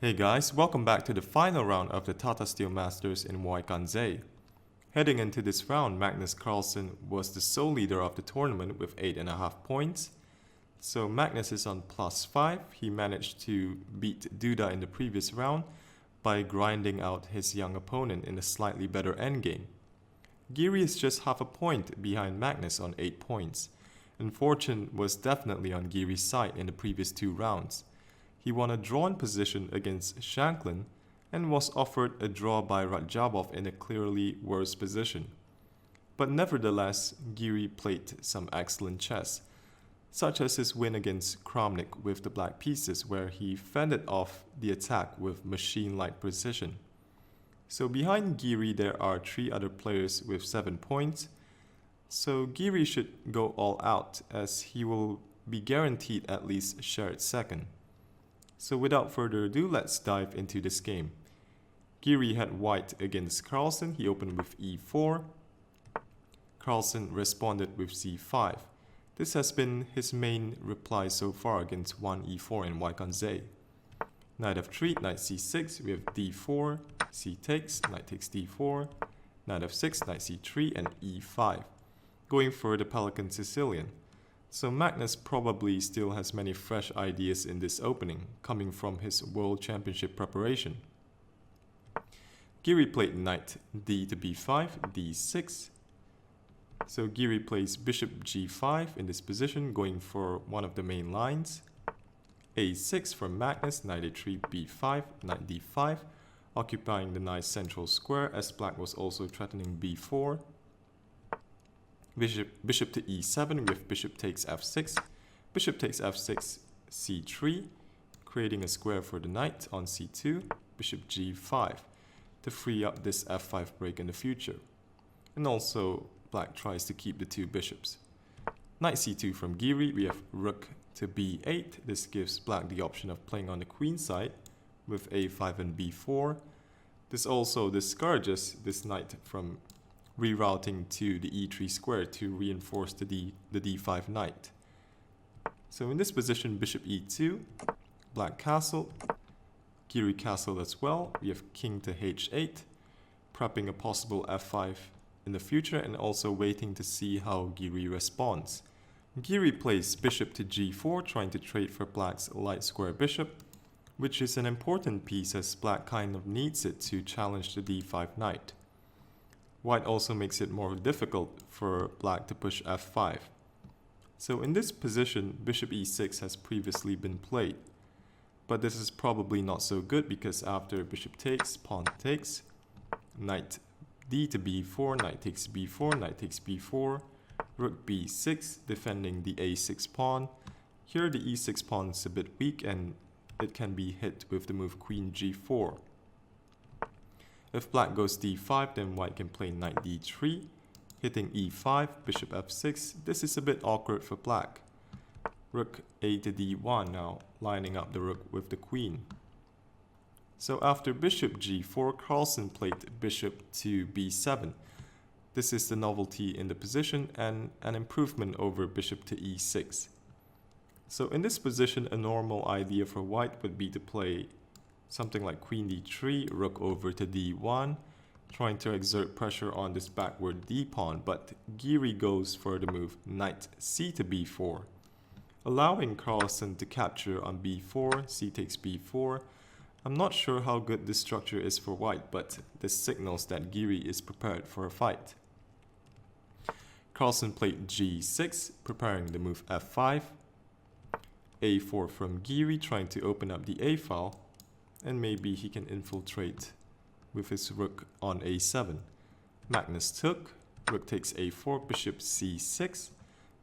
Hey guys, welcome back to the final round of the Tata Steel Masters in Muay. Heading into this round, Magnus Carlsen was the sole leader of the tournament with 8.5 points. So Magnus is on +5. He managed to beat Duda in the previous round by grinding out his young opponent in a slightly better endgame. Giri is just half a point behind Magnus on 8 points, and fortune was definitely on Giri's side in the previous 2 rounds. He won a drawn position against Shanklin and was offered a draw by Radjabov in a clearly worse position. But nevertheless, Giri played some excellent chess, such as his win against Kramnik with the black pieces, where he fended off the attack with machine-like precision. So behind Giri there are 3 other players with 7 points, so Giri should go all out as he will be guaranteed at least shared second. So without further ado, let's dive into this game. Giri had white against Carlsen. He opened with e4. Carlsen responded with c5. This has been his main reply so far against 1 e4 in Muay. Knight f3, knight c6, we have d4, c takes, knight takes d4, knight f6, knight c3, and e5. Going for the Pelican Sicilian. So Magnus probably still has many fresh ideas in this opening, coming from his World Championship preparation. Giri played knight d to b5, d6. So Giri plays bishop g5 in this position, going for one of the main lines. a6 from Magnus, knight a3, b5, knight d5, occupying the nice central square as black was also threatening b4. Bishop to e7 with bishop takes f6, bishop takes f6, c3, creating a square for the knight on c2, bishop g5 to free up this f5 break in the future. And also black tries to keep the 2 bishops. Knight c2 from Giri, we have rook to b8. This gives black the option of playing on the queen side with a5 and b4. This also discourages this knight from rerouting to the e3 square to reinforce the d5 knight. So in this position, bishop e2, black castle, Giri castle as well. We have king to h8, prepping a possible f5 in the future and also waiting to see how Giri responds. Giri plays bishop to g4, trying to trade for black's light square bishop, which is an important piece as black kind of needs it to challenge the d5 knight. White also makes it more difficult for black to push f5. So in this position, bishop e6 has previously been played. But this is probably not so good because after bishop takes, pawn takes, knight d to b4, knight takes b4, knight takes b4, rook b6, defending the a6 pawn. Here the e6 pawn is a bit weak and it can be hit with the move queen g4. If black goes d5, then white can play knight d3, hitting e5, bishop f6. This is a bit awkward for black. Rook a to d1 now, lining up the rook with the queen. So after bishop g4, Carlsen played bishop to b7. This is the novelty in the position and an improvement over bishop to e6. So in this position, a normal idea for white would be to play something like queen d3, rook over to d1, trying to exert pressure on this backward d pawn, but Giri goes for the move knight c to b4, allowing Carlsen to capture on b4, c takes b4. I'm not sure how good this structure is for white, but this signals that Giri is prepared for a fight. Carlsen played g6, preparing the move f5, a4 from Giri, trying to open up the a file, and maybe he can infiltrate with his rook on a7. Magnus took, rook takes a4, bishop c6,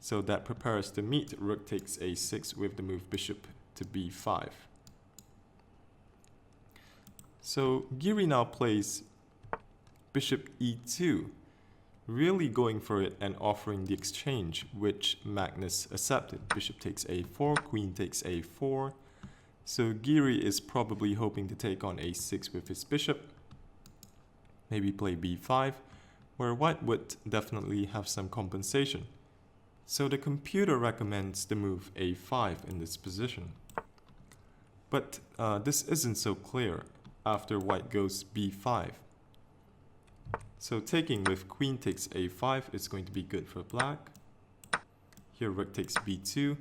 so that prepares to meet rook takes a6 with the move bishop to b5. So Giri now plays bishop e2, really going for it and offering the exchange, which Magnus accepted. Bishop takes a4, queen takes a4. So Giri is probably hoping to take on a6 with his bishop, maybe play b5, where white would definitely have some compensation. So the computer recommends the move a5 in this position. But this isn't so clear after white goes b5. So taking with queen takes a5 is going to be good for black. Here rook takes b2,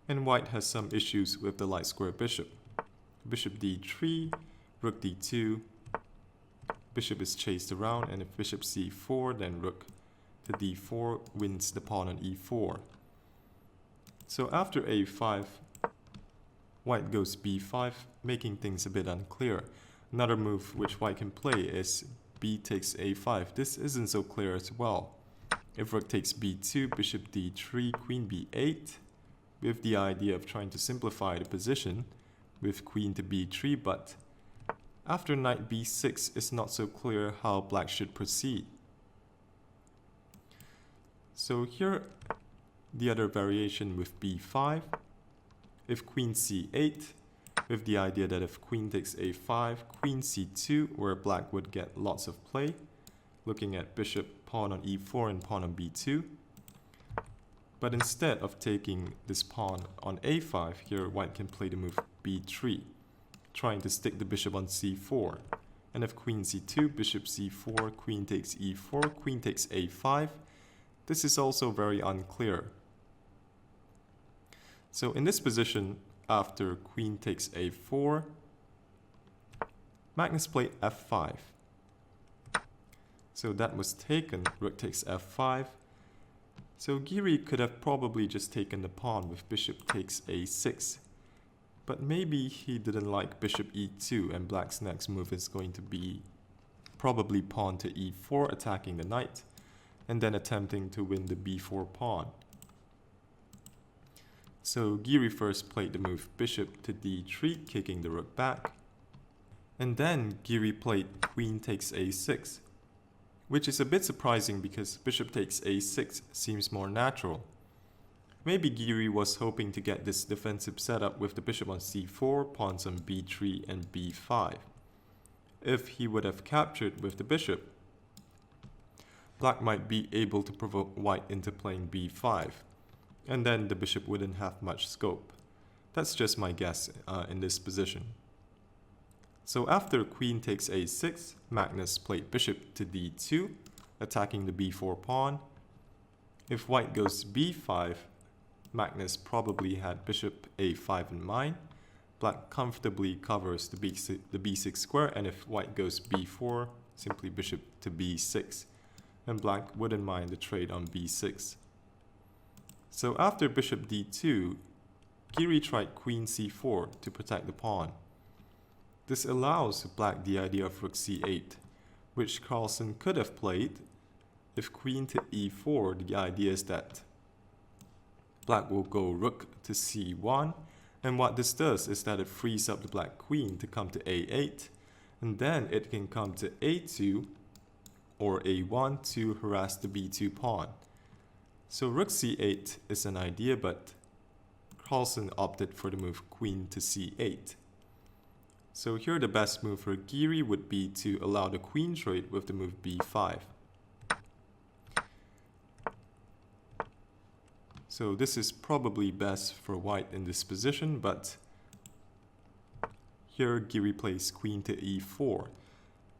and white has some issues with the light square bishop. Bishop d3, rook d2, bishop is chased around, and if bishop c4, then rook to d4 wins the pawn on e4. So after a5, white goes b5, making things a bit unclear. Another move which white can play is b takes a5. This isn't so clear as well. If rook takes b2, bishop d3, queen b8, with the idea of trying to simplify the position with queen to b3, but after knight b6, it's not so clear how black should proceed. So here, the other variation with b5, if queen c8, with the idea that if queen takes a5, queen c2, where black would get lots of play, looking at bishop, pawn on e4 and pawn on b2. But instead of taking this pawn on a5, here white can play the move b3, trying to stick the bishop on c4. And if queen c2, bishop c4, queen takes e4, queen takes a5, this is also very unclear. So in this position, after queen takes a4, Magnus played f5. So that was taken, rook takes f5. So Giri could have probably just taken the pawn with bishop takes a6. But maybe he didn't like bishop e2, and black's next move is going to be probably pawn to e4, attacking the knight, and then attempting to win the b4 pawn. So Giri first played the move bishop to d3, kicking the rook back. And then Giri played queen takes a6, which is a bit surprising because bishop takes a6 seems more natural. Maybe Giri was hoping to get this defensive setup with the bishop on c4, pawns on b3 and b5. If he would have captured with the bishop, black might be able to provoke white into playing b5, and then the bishop wouldn't have much scope. That's just my guess in this position. So after queen takes a6, Magnus played bishop to d2, attacking the b4 pawn. If white goes b5, Magnus probably had bishop a5 in mind. Black comfortably covers the b6 square, and if white goes b4, simply bishop to b6. And black wouldn't mind the trade on b6. So after bishop d2, Giri tried queen c4 to protect the pawn. This allows black the idea of rook c8, which Carlsen could have played. If queen to e4, the idea is that black will go rook to c1, and what this does is that it frees up the black queen to come to a8, and then it can come to a2 or a1 to harass the b2 pawn. So rook c8 is an idea, but Carlsen opted for the move queen to c8. So here the best move for Giri would be to allow the queen trade with the move b5. So this is probably best for white in this position, but here Giri plays queen to e4.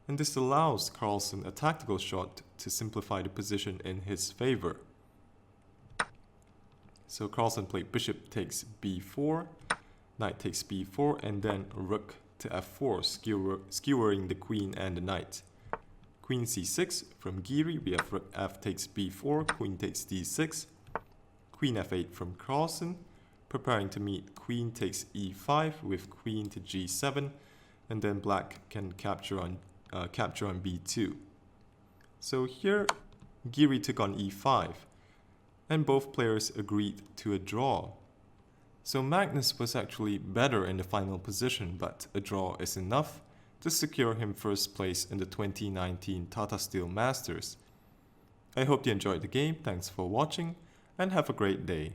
And this allows Carlsen a tactical shot to simplify the position in his favor. So Carlsen played bishop takes b4, knight takes b4, and then rook to f4, skewering the queen and the knight. Queen c6 from Giri, we have rook f takes b4, queen takes d6, queen f8 from Carlsen, preparing to meet queen takes e5 with queen to g7, and then black can capture on b2. So here Giri took on e5, and both players agreed to a draw. So Magnus was actually better in the final position, but a draw is enough to secure him first place in the 2019 Tata Steel Masters. I hope you enjoyed the game, thanks for watching, and have a great day.